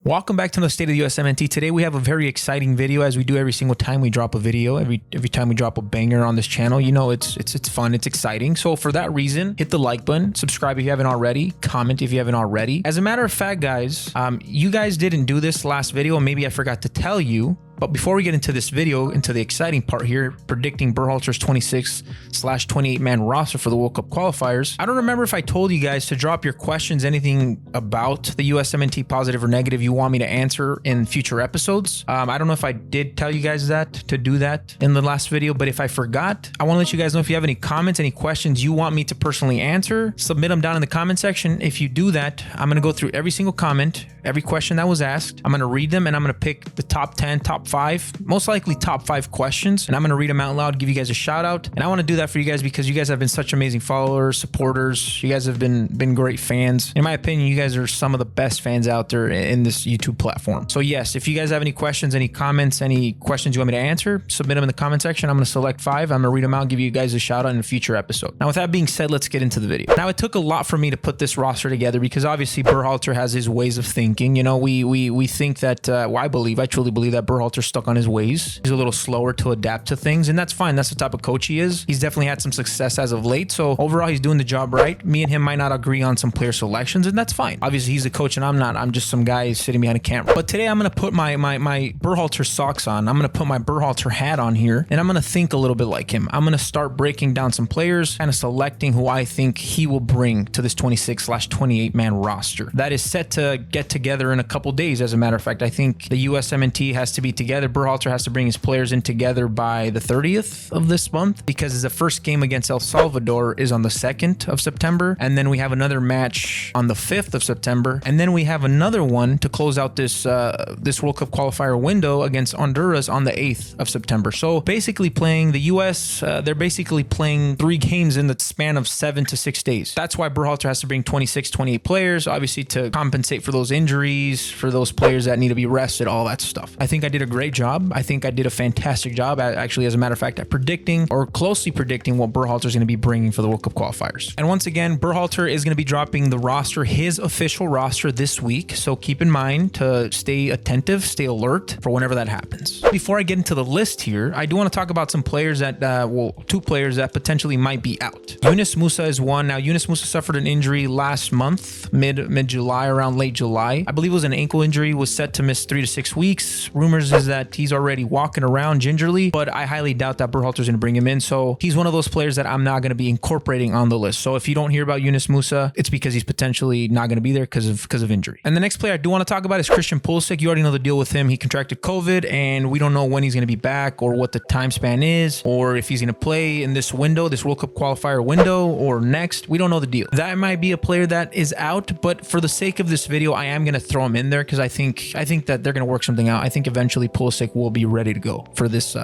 Welcome back to the State of the USMNT. Today we have a very exciting video, as we do every single time we drop a video. Every time we drop a banger on this channel, you know it's fun, it's exciting. So for that reason, hit the like button, subscribe if you haven't already, comment if you haven't already. As a matter of fact, guys, you guys didn't do this last video, and maybe I forgot to tell you. But before we get into this video, into the exciting part here, predicting Berhalter's 26/28-man roster for the World Cup qualifiers, I don't remember if I told you guys to drop your questions, anything about the USMNT, positive or negative, you want me to answer in future episodes. I don't know if I did tell you guys that, to do that in the last video, but if I forgot, I want to let you guys know if you have any comments, any questions you want me to personally answer, submit them down in the comment section. If you do that, I'm going to go through every single comment, every question that was asked. I'm going to read them, and I'm going to pick the top 10, top 5, most likely top 5 questions, and I'm going to read them out loud, give you guys a shout out. And I want to do that for you guys because you guys have been such amazing followers, supporters. You guys have been great fans. In my opinion, you guys are some of the best fans out there in this YouTube platform. So yes, if you guys have any questions, any comments, any questions you want me to answer, submit them in the comment section. I'm going to select 5. I'm going to read them out, give you guys a shout out in a future episode. Now, with that being said, let's get into the video. Now, it took a lot for me to put this roster together because obviously Berhalter has his ways of thinking. You know, we think that, well, I truly believe that Berhalter's stuck on his ways. He's a little slower to adapt to things, and that's fine. That's the type of coach he is. He's definitely had some success as of late, so overall he's doing the job right. Me and him might not agree on some player selections, and that's fine. Obviously he's the coach and I'm not. I'm just some guy sitting behind a camera. But today I'm going to put my Berhalter socks on. I'm going to put my Berhalter hat on here, and I'm going to think a little bit like him. I'm going to start breaking down some players, kind of selecting who I think he will bring to this 26/28-man roster. That is set to get together in a couple days. As a matter of fact, I think the USMNT has to be together. Berhalter has to bring his players in together by the 30th of this month, because the first game against El Salvador is on the 2nd of September, and then we have another match on the 5th of September, and then we have another one to close out this World Cup qualifier window against Honduras on the 8th of September. So basically playing the US, they're basically playing 3 games in the span of 7 to 6 days. That's why Berhalter has to bring 26-28 players, obviously to compensate for those injuries, for those players that need to be rested, all that stuff. I think I did a great job. I think I did a fantastic job, actually, as a matter of fact, at predicting, or closely predicting, what Berhalter is going to be bringing for the World Cup qualifiers. And once again, Berhalter is going to be dropping the roster, his official roster, this week. So keep in mind to stay attentive, stay alert for whenever that happens. Before I get into the list here, I do want to talk about some players that, well, 2 players that potentially might be out. Musah is one. Now, Musah suffered an injury last month, mid-July, around late July. I believe it was an ankle injury, was set to miss 3 to 6 weeks. Rumors is that he's already walking around gingerly, but I highly doubt that Berhalter's going to bring him in. So he's one of those players that I'm not going to be incorporating on the list. So if you don't hear about Musah, it's because he's potentially not going to be there because of injury. And the next player I do want to talk about is Christian Pulisic. You already know the deal with him. He contracted COVID, and we don't know when he's going to be back, or what the time span is, or if he's going to play in this window, this World Cup qualifier window, or next. We don't know the deal. That might be a player that is out, but for the sake of this video, I am going to throw him in there because I think that they're going to work something out. I think eventually Pulisic will be ready to go for this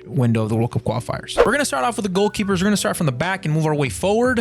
window of the World Cup qualifiers. We're going to start off with the goalkeepers. We're going to start from the back and move our way forward.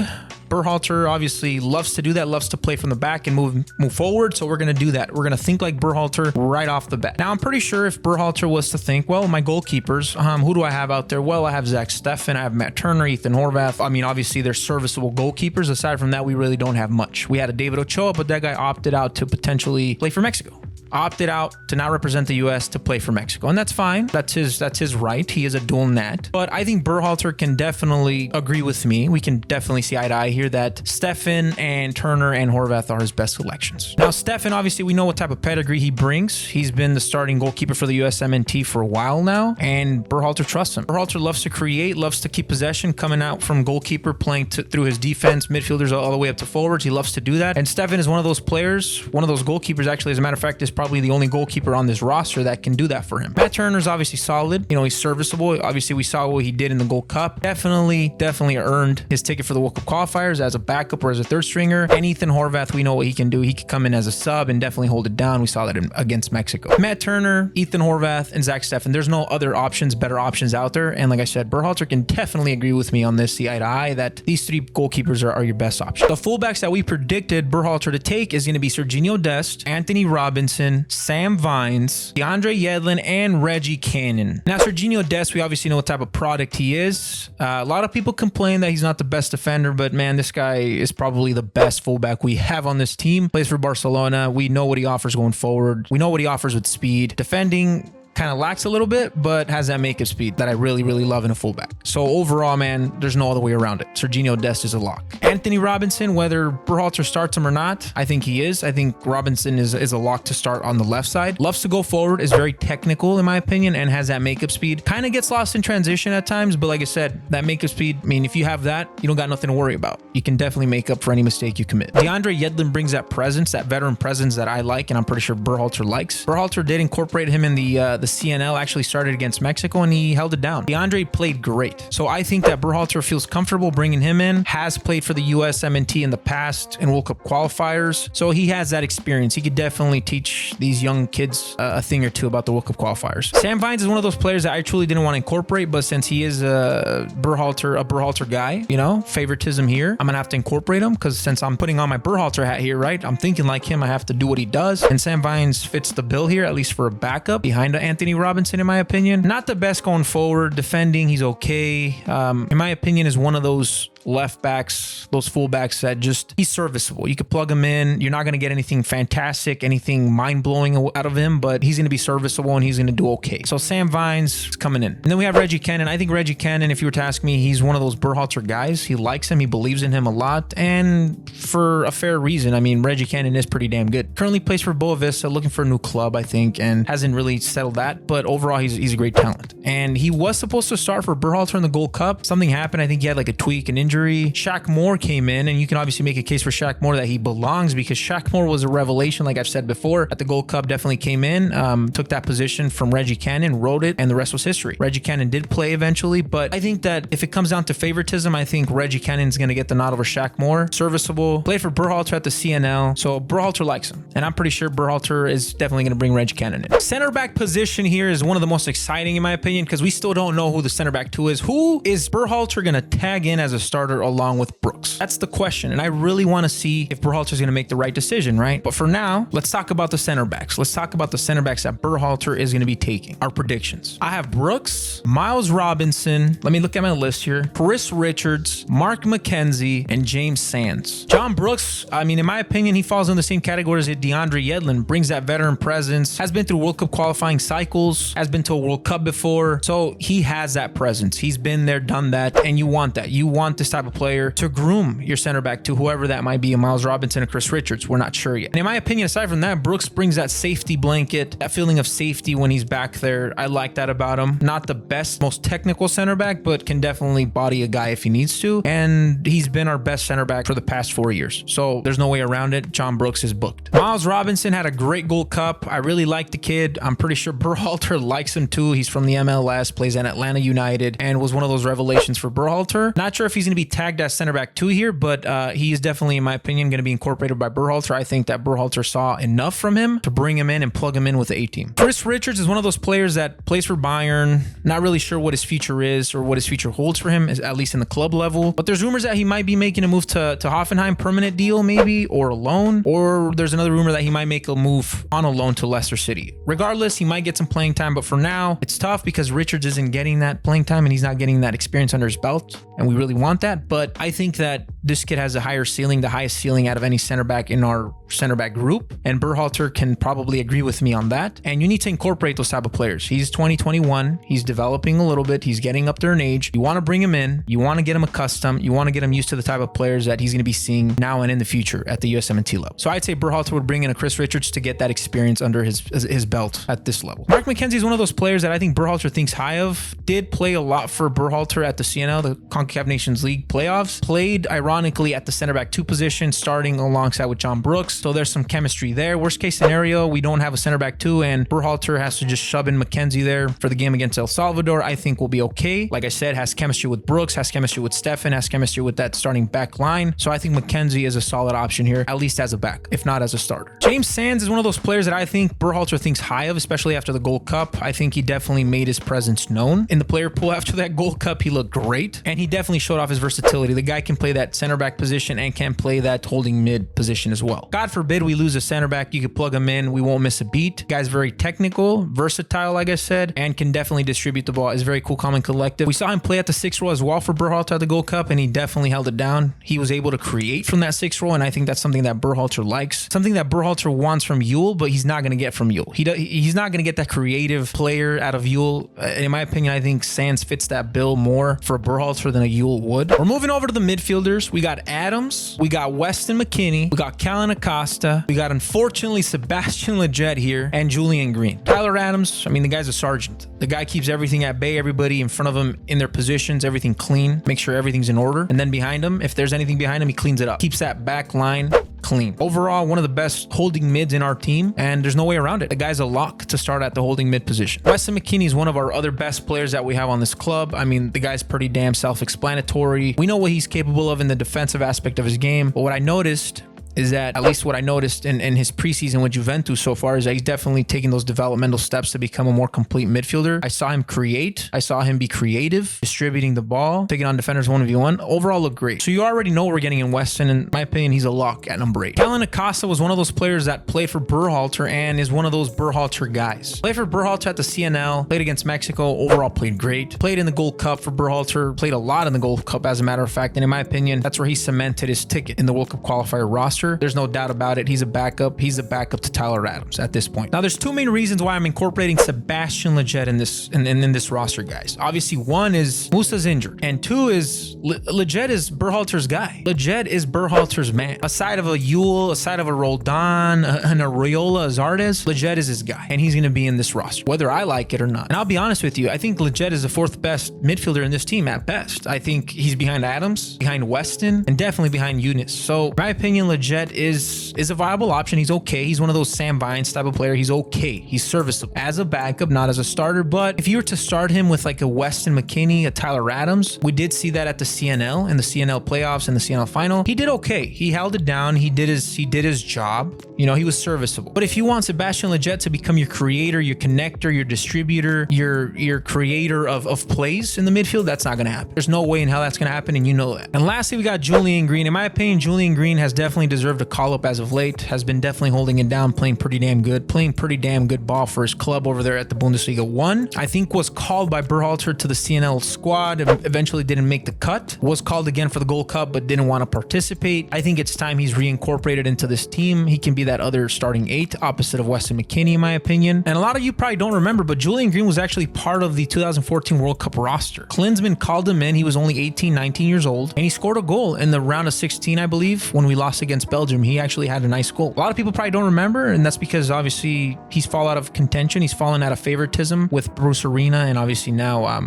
Berhalter obviously loves to do that, loves to play from the back and move forward. So we're going to do that. We're going to think like Berhalter right off the bat. Now, I'm pretty sure if Berhalter was to think, well, my goalkeepers, who do I have out there? Well, I have Zach Steffen, I have Matt Turner, Ethan Horvath. I mean, obviously they're serviceable goalkeepers. Aside from that, we really don't have much. We had a David Ochoa, but that guy opted out to potentially play for Mexico. Opted out to not represent the U.S. to play for Mexico, and that's fine. That's his right. He is a dual nat. But I think Berhalter can definitely agree with me. We can definitely see eye to eye here that Steffen and Turner and Horvath are his best selections. Now, Steffen, obviously, we know what type of pedigree he brings. He's been the starting goalkeeper for the USMNT for a while now, and Berhalter trusts him. Berhalter loves to create, loves to keep possession, coming out from goalkeeper, playing through his defense, midfielders all the way up to forwards. He loves to do that. And Steffen is one of those players, one of those goalkeepers, actually, as a matter of fact, is probably the only goalkeeper on this roster that can do that for him. Matt Turner's obviously solid. You know, he's serviceable. Obviously, we saw what he did in the Gold Cup. Definitely earned his ticket for the World Cup qualifiers as a backup or as a third stringer. And Ethan Horvath, we know what he can do. He could come in as a sub and definitely hold it down. We saw that against Mexico. Matt Turner, Ethan Horvath, and Zach Steffen. There's no other options, better options out there. And like I said, Berhalter can definitely agree with me on this, see eye to eye, that these 3 goalkeepers are your best option. The fullbacks that we predicted Berhalter to take is going to be Serginho Dest, Anthony Robinson, Robinson, Sam Vines, DeAndre Yedlin, and Reggie Cannon. Now, Serginho Dest, we obviously know what type of product he is. A lot of people complain that he's not the best defender, but man, this guy is probably the best fullback we have on this team. Plays for Barcelona. We know what he offers going forward. We know what he offers with speed. Defending kind of lacks a little bit, but has that makeup speed that I really, really love in a fullback. So overall, man, there's no other way around it. Serginho Dest is a lock. Anthony Robinson, whether Berhalter starts him or not, I think he is. I think Robinson is a lock to start on the left side. Loves to go forward, is very technical in my opinion, and has that makeup speed. Kind of gets lost in transition at times, but like I said, that makeup speed, I mean, if you have that, you don't got nothing to worry about. You can definitely make up for any mistake you commit. DeAndre Yedlin brings that presence, that veteran presence that I like, and I'm pretty sure Berhalter likes. Berhalter did incorporate him in the CNL, actually started against Mexico, and he held it down. DeAndre played great. So I think that Berhalter feels comfortable bringing him in, has played for the USMNT in the past in World Cup qualifiers. So he has that experience. He could definitely teach these young kids a thing or two about the World Cup qualifiers. Sam Vines is one of those players that I truly didn't want to incorporate, but since he is a Berhalter guy, you know, favoritism here, I'm going to have to incorporate him because since I'm putting on my Berhalter hat here, right, I'm thinking like him, I have to do what he does. And Sam Vines fits the bill here, at least for a backup behind Anthony Robinson, in my opinion. Not the best going forward. Defending, he's okay. In my opinion, is one of those left backs, those fullbacks that just, he's serviceable. You could plug him in. You're not going to get anything fantastic, anything mind-blowing out of him, but he's going to be serviceable and he's going to do okay. So Sam Vines is coming in. And then we have Reggie Cannon. I think Reggie Cannon, if you were to ask me, he's one of those Berhalter guys. He likes him. He believes in him a lot, and for a fair reason. I mean, Reggie Cannon is pretty damn good. Currently plays for Boa Vista, looking for a new club, I think, and hasn't really settled that, but overall, he's a great talent. And he was supposed to start for Berhalter in the Gold Cup. Something happened. I think he had like a tweak, an injury. Shaq Moore came in, and you can obviously make a case for Shaq Moore that he belongs because Shaq Moore was a revelation, like I've said before, at the Gold Cup. Definitely came in, took that position from Reggie Cannon, wrote it, and the rest was history. Reggie Cannon did play eventually, but I think that if it comes down to favoritism, I think Reggie Cannon is going to get the nod over Shaq Moore. Serviceable, played for Berhalter at the CNL, so Berhalter likes him, and I'm pretty sure Berhalter is definitely going to bring Reggie Cannon in. Center back position here is one of the most exciting in my opinion because we still don't know who the center back 2 is. Who is Berhalter going to tag in as a starter along with Brooks? That's the question, and I really want to see if Berhalter is going to make the right decision, right? But for now, let's talk about the center backs. Let's talk about the center backs that Berhalter is going to be taking. Our predictions. I have Brooks, Miles Robinson, let me look at my list here, Chris Richards, Mark McKenzie, and James Sands. John Brooks, I mean, in my opinion, he falls in the same category as DeAndre Yedlin, brings that veteran presence, has been through World Cup qualifying cycles, has been to a World Cup before, so he has that presence. He's been there, done that, and you want that. You want this type of player to groom your center back to whoever that might be, a Miles Robinson or Chris Richards. We're not sure yet. And in my opinion, aside from that, Brooks brings that safety blanket, that feeling of safety when he's back there. I like that about him. Not the best, most technical center back, but can definitely body a guy if he needs to. And he's been our best center back for the past 4 years. So there's no way around it. John Brooks is booked. Miles Robinson had a great Gold Cup. I really like the kid. I'm pretty sure Berhalter likes him too. He's from the MLS, plays at Atlanta United, and was one of those revelations for Berhalter. Not sure if he's going to be tagged as center back 2 here, but he is definitely, in my opinion, going to be incorporated by Berhalter. I think that Berhalter saw enough from him to bring him in and plug him in with the A-team. Chris Richards is one of those players that plays for Bayern. Not really sure what his future is or what his future holds for him, at least in the club level. But there's rumors that he might be making a move to Hoffenheim, permanent deal maybe, or a loan. Or there's another rumor that he might make a move on a loan to Leicester City. Regardless, he might get some playing time, but for now, it's tough because Richards isn't getting that playing time and he's not getting that experience under his belt, and we really want that. But I think that this kid has a higher ceiling, the highest ceiling out of any center back in our center back group, and Berhalter can probably agree with me on that. And you need to incorporate those type of players. He's 2021. He's developing a little bit. He's getting up there in age. You want to bring him in. You want to get him accustomed. You want to get him used to the type of players that he's going to be seeing now and in the future at the USMNT level. So I'd say Berhalter would bring in a Chris Richards to get that experience under his belt at this level. Mark McKenzie is one of those players that I think Berhalter thinks high of. Did play a lot for Berhalter at the CNL, the CONCACAF Nations League playoffs. Played, ironically, at the center back 2 position, starting alongside with John Brooks. So there's some chemistry there. Worst case scenario, we don't have a center back 2 and Berhalter has to just shove in McKenzie there for the game against El Salvador. I think we'll be okay. Like I said, has chemistry with Brooks, has chemistry with Stefan, has chemistry with that starting back line. So I think McKenzie is a solid option here, at least as a back, if not as a starter. James Sands is one of those players that I think Berhalter thinks high of, especially after the Gold Cup. I think he definitely made his presence known in the player pool after that Gold Cup. He looked great, and he definitely showed off his versatility. The guy can play that center back position and can play that holding mid position as well. God forbid we lose a center back, you could plug him in. We won't miss a beat. Guy's very technical, versatile, like I said, and can definitely distribute the ball. Is very cool, calm, and collective. We saw him play at the 6th row as well for Berhalter at the Gold Cup, and he definitely held it down. He was able to create from that 6th row, and I think that's something that Berhalter likes. Something that Berhalter wants from Yule, but he's not going to get from Yule. He's not going to get that creative player out of Yule. In my opinion, I think Sands fits that bill more for Berhalter than a Yule would. We're moving over to the midfielders. We got Adams, we got Weston McKennie, we got Callan Acosta, we got, unfortunately, Sebastian Lletget here, and Julian Green. Tyler Adams, I mean, the guy's a sergeant. The guy keeps everything at bay, everybody in front of him in their positions, everything clean, make sure everything's in order. And then behind him, if there's anything behind him, he cleans it up. Keeps that back line clean. Overall, one of the best holding mids in our team, and there's no way around it. The guy's a lock to start at the holding mid position. Weston McKennie is one of our other best players that we have on this club. I mean, the guy's pretty damn self-explanatory. We know what he's capable of in the defensive aspect of his game, but what I noticed is that, at least what I noticed in his preseason with Juventus so far, is that he's definitely taking those developmental steps to become a more complete midfielder. I saw him create. I saw him be creative, distributing the ball, taking on defenders 1v1. Overall, looked great. So you already know what we're getting in Weston. In my opinion, he's a lock at number 8. Callan Acosta was one of those players that played for Berhalter and is one of those Berhalter guys. Played for Berhalter at the CNL, played against Mexico, overall played great. Played in the Gold Cup for Berhalter, played a lot in the Gold Cup, as a matter of fact. And in my opinion, that's where he cemented his ticket in the World Cup qualifier roster. There's no doubt about it. He's a backup. He's a backup to Tyler Adams at this point. Now, there's two main reasons why I'm incorporating Sebastian Lletget in this roster, guys. Obviously, one is Musah's injured, and two is Lletget is Berhalter's guy. Lletget is Berhalter's man. Aside of a Yule, aside of a Roldan, an Areola Zardes, Lletget is his guy, and he's going to be in this roster, whether I like it or not. And I'll be honest with you, I think Lletget is the 4th best midfielder in this team at best. I think he's behind Adams, behind Weston, and definitely behind Eunice. So, in my opinion, Lletget is a viable option. He's okay. He's one of those Sam Vines type of player. He's okay. He's serviceable as a backup, not as a starter. But if you were to start him with like a Weston McKennie, a Tyler Adams, we did see that at the CNL, in the CNL playoffs and the CNL final. He did okay. He held it down. He did his job. You know, he was serviceable. But if you want Sebastian Lletget to become your creator, your connector, your distributor, your creator of plays in the midfield, that's not going to happen. There's no way in hell that's going to happen, and you know that. And lastly, we got Julian Green. In my opinion, Julian Green has definitely deserved a call-up as of late, has been definitely holding it down, playing pretty damn good ball for his club over there at the Bundesliga 1. I think was called by Berhalter to the CNL squad, eventually didn't make the cut, was called again for the Gold Cup, but didn't want to participate. I think it's time he's reincorporated into this team. He can be that other starting 8, opposite of Weston McKennie, in my opinion. And a lot of you probably don't remember, but Julian Green was actually part of the 2014 World Cup roster. Klinsmann called him in. He was only 18, 19 years old, and he scored a goal in the round of 16, I believe, when we lost against Belgium. He actually had a nice goal. A lot of people probably don't remember, and that's because obviously he's fallen out of contention. He's fallen out of favoritism with Bruce Arena, and obviously now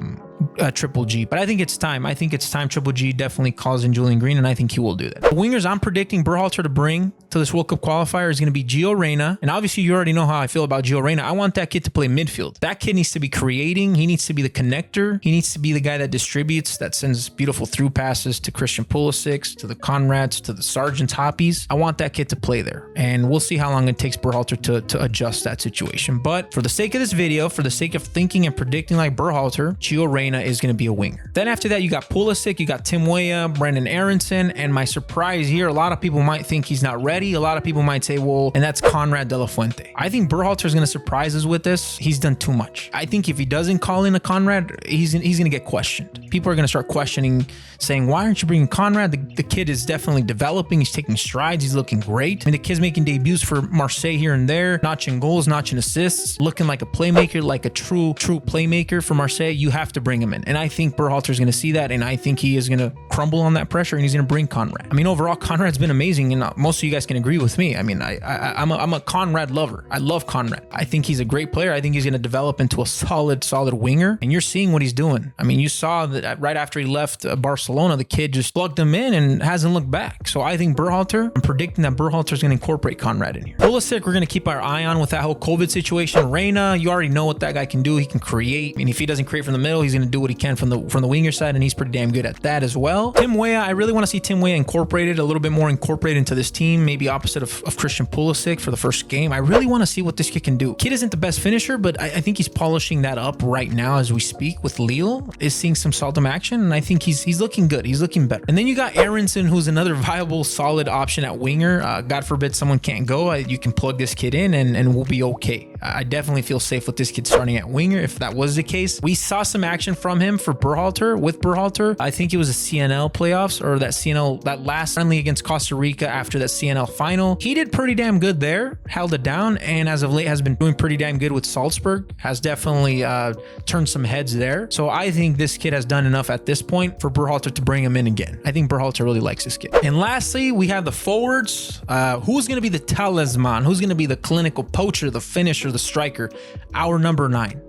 Triple G. But I think it's time. I think it's time Triple G definitely calls in Julian Green, and I think he will do that. The wingers I'm predicting Berhalter to bring to this World Cup qualifier is going to be Gio Reyna. And obviously, you already know how I feel about Gio Reyna. I want that kid to play midfield. That kid needs to be creating. He needs to be the connector. He needs to be the guy that distributes, that sends beautiful through passes to Christian Pulisic, to the Conrads, to the Sargents, Hoppies. I want that kid to play there. And we'll see how long it takes Berhalter to adjust that situation. But for the sake of this video, for the sake of thinking and predicting like Berhalter, Gio Reyna is going to be a winger. Then after that, you got Pulisic, you got Tim Weah, Brandon Aronson, and my surprise here, a lot of people might think he's not ready. A lot of people might say, well, and that's Conrad De La Fuente. I think Berhalter is going to surprise us with this. He's done too much. I think if he doesn't call in a Conrad, he's going to get questioned. People are going to start questioning, saying, why aren't you bringing Conrad? The kid is definitely developing. He's taking strides. He's looking great. I mean, the kid's making debuts for Marseille here and there, notching goals, notching assists, looking like a playmaker, like a true playmaker for Marseille. You have to bring him in. And I think Berhalter is going to see that, and I think he is going to crumble on that pressure, and he's going to bring Conrad. I mean, overall, Conrad's been amazing, and most of you guys can agree with me. I mean, I'm a Conrad lover. I love Conrad. I think he's a great player. I think he's going to develop into a solid winger, and you're seeing what he's doing. I mean, you saw that right after he left Barcelona, the kid just plugged him in and hasn't looked back. So I think I'm predicting that Berhalter is going to incorporate Conrad in here. Pulisic, we're going to keep our eye on with that whole COVID situation. Reyna, you already know what that guy can do. He can create. I mean, if he doesn't create from the middle, he's going to do what he can from the winger side, and he's pretty damn good at that as well. Tim Weah, I really want to see Tim Weah incorporated, a little bit more incorporated into this team, maybe maybe opposite of Christian Pulisic for the first game. I really want to see what this kid can do. Kid isn't the best finisher, but I think he's polishing that up right now as we speak with Lille. Is seeing some solid action, and I think he's looking good. He's looking better. And then you got Aronson, who's another viable, solid option at winger. God forbid someone can't go. You can plug this kid in and we'll be okay. I definitely feel safe with this kid starting at winger if that was the case. We saw some action from him for Berhalter, with Berhalter. I think it was a CNL playoffs or that last friendly against Costa Rica after that CNL final. He did pretty damn good there, held it down, and as of late has been doing pretty damn good with Salzburg. Has definitely turned some heads there. So I think this kid has done enough at this point for Berhalter to bring him in again. I think Berhalter really likes this kid. And lastly, we have the forwards. Who's going to be the talisman? Who's going to be the clinical poacher, the finisher, the striker? Our number 9.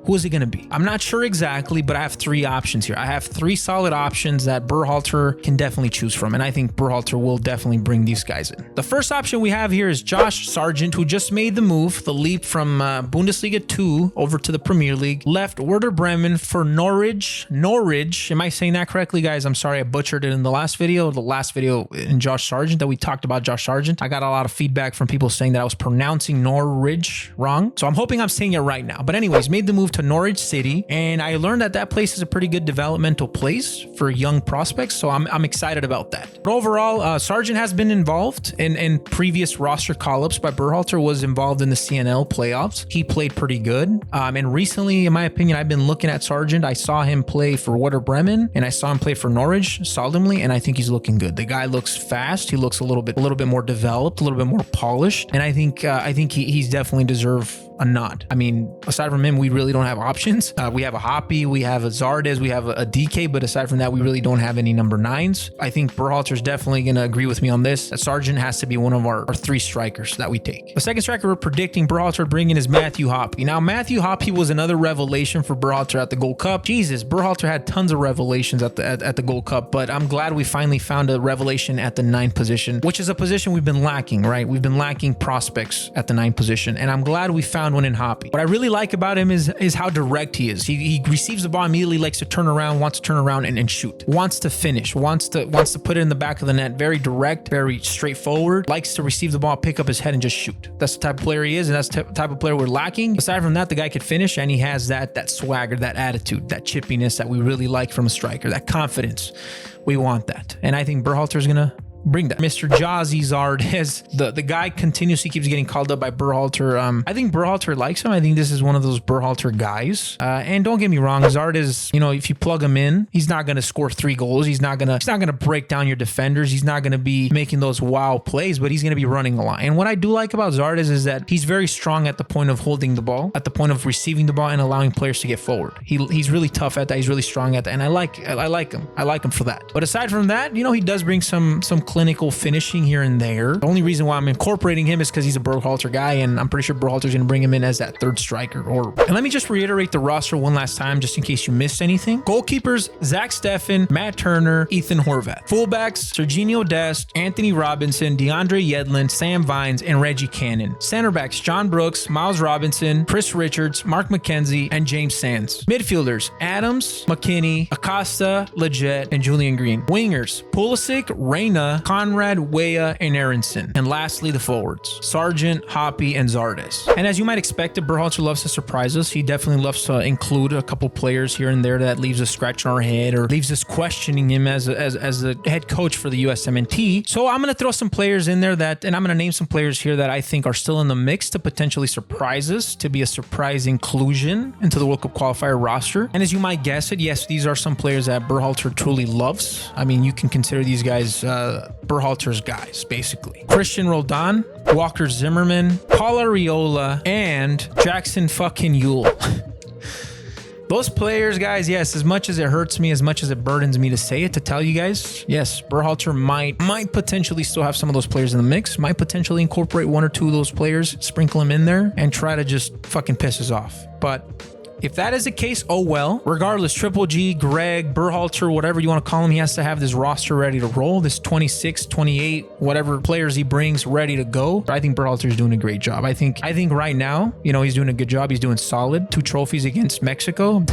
Who is it going to be? I'm not sure exactly, but I have 3 options here. I have 3 solid options that Berhalter can definitely choose from, and I think Berhalter will definitely bring these guys in. The first option we have here is Josh Sargent, who just made the move, the leap from Bundesliga 2 over to the Premier League, left Werder Bremen for Norwich. Am I saying that correctly, guys? I'm sorry, I butchered it in the last video in Josh Sargent that we talked about Josh Sargent. I got a lot of feedback from people saying that I was pronouncing Norwich wrong, so I'm hoping I'm saying it right now. But anyways, made the move to Norwich City, and I learned that place is a pretty good developmental place for young prospects, so I'm excited about that. But overall, Sargent has been involved in previous roster call-ups by Berhalter, was involved in the CNL playoffs. He played pretty good, and recently, in my opinion, I've been looking at Sargent. I saw him play for Werder Bremen, and I saw him play for Norwich solemnly, and I think he's looking good. The guy looks fast. He looks a little bit more developed, a little bit more polished, and I think he's definitely deserve a nod. I mean, aside from him, we really don't have options. We have a Hoppy, we have a Zardes, we have a DK, but aside from that, we really don't have any number 9s. I think Berhalter's definitely going to agree with me on this. That Sargent has to be one of our 3 strikers that we take. The second striker we're predicting Berhalter bringing is Matthew Hoppy. Now, Matthew Hoppy was another revelation for Berhalter at the Gold Cup. Jesus, Berhalter had tons of revelations at the Gold Cup, but I'm glad we finally found a revelation at the 9 position, which is a position we've been lacking, right? We've been lacking prospects at the 9 position, and I'm glad we found one in Hoppy. What I really like about him is how direct he is. He receives the ball immediately, likes to turn around, wants to turn around and shoot, wants to finish, wants to put it in the back of the net. Very direct, very straightforward, likes to receive the ball, pick up his head and just shoot. That's the type of player he is, and that's the type of player we're lacking. Aside from that, the guy could finish, and he has that swagger, that attitude, that chippiness that we really like from a striker, that confidence. We want that, and I think Berhalter is gonna bring that. Mr. Jazzy Zardes, the guy continuously keeps getting called up by Berhalter. I think Berhalter likes him. I think this is one of those Berhalter guys. And don't get me wrong, Zardes, if you plug him in, he's not going to score 3 goals. He's not going to break down your defenders. He's not going to be making those wow plays, but he's going to be running a lot. And what I do like about Zardes is that he's very strong at the point of holding the ball, at the point of receiving the ball and allowing players to get forward. He's really tough at that. He's really strong at that. And I like him. I like him for that. But aside from that, he does bring some clinical finishing here and there. The only reason why I'm incorporating him is because he's a Berhalter guy, and I'm pretty sure Berhalter's going to bring him in as that 3rd striker. And let me just reiterate the roster one last time, just in case you missed anything. Goalkeepers, Zach Steffen, Matt Turner, Ethan Horvath. Fullbacks, Serginho Dest, Anthony Robinson, DeAndre Yedlin, Sam Vines, and Reggie Cannon. Center backs, John Brooks, Miles Robinson, Chris Richards, Mark McKenzie, and James Sands. Midfielders, Adams, McKinney, Acosta, Leggett, and Julian Green. Wingers, Pulisic, Reyna, Conrad, Weah, and Aronson. And lastly, the forwards, Sargent, Hoppy, and Zardes. And as you might expect, Berhalter loves to surprise us. He definitely loves to include a couple players here and there that leaves us scratching our head or leaves us questioning him as a head coach for the USMNT. So I'm going to throw some players in there and I'm going to name some players here that I think are still in the mix to potentially surprise us, to be a surprise inclusion into the World Cup qualifier roster. And as you might guess it, yes, these are some players that Berhalter truly loves. I mean, you can consider these guys Berhalter's guys, basically. Christian Roldan, Walker Zimmerman, Paul Arriola, and Jackson fucking Yule. Those players, guys, yes, as much as it hurts me, as much as it burdens me to say it, to tell you guys, yes, Berhalter might potentially still have some of those players in the mix, might potentially incorporate 1 or 2 of those players, sprinkle them in there, and try to just fucking piss us off. But if that is the case, oh well. Regardless, Triple G, Greg, Berhalter, whatever you want to call him, he has to have this roster ready to roll. This 26, 28, whatever players he brings ready to go. I think Berhalter is doing a great job. I think right now, he's doing a good job. He's doing solid. 2 trophies against Mexico.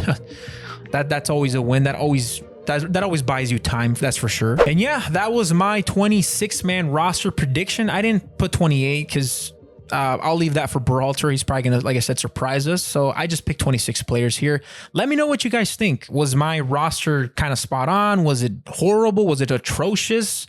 That's always a win. That always That always buys you time, that's for sure. And yeah, that was my 26-man roster prediction. I didn't put 28 because I'll leave that for Berhalter. He's probably going to, like I said, surprise us. So I just picked 26 players here. Let me know what you guys think. Was my roster kind of spot on? Was it horrible? Was it atrocious?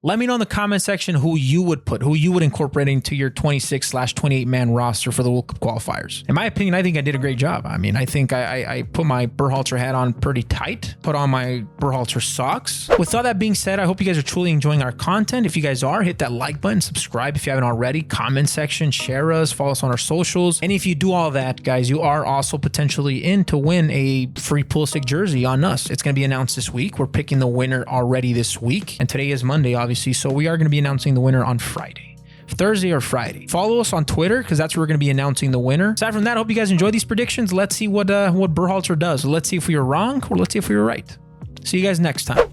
Let me know in the comment section who you would put, who you would incorporate into your 26/28-man roster for the World Cup qualifiers. In my opinion, I think I did a great job. I mean, I think I put my Berhalter hat on pretty tight, put on my Berhalter socks. With all that being said, I hope you guys are truly enjoying our content. If you guys are, hit that like button, subscribe if you haven't already, comment section, share us, follow us on our socials. And if you do all that, guys, you are also potentially in to win a free Pulisic jersey on us. It's going to be announced this week. We're picking the winner already this week. And today is Monday, obviously, so we are going to be announcing the winner on Thursday or Friday. Follow us on Twitter because that's where we're going to be announcing the winner. Aside from that, I hope you guys enjoy these predictions. Let's see what Berhalter does. Let's see if we were wrong or let's see if we were right. See you guys next time.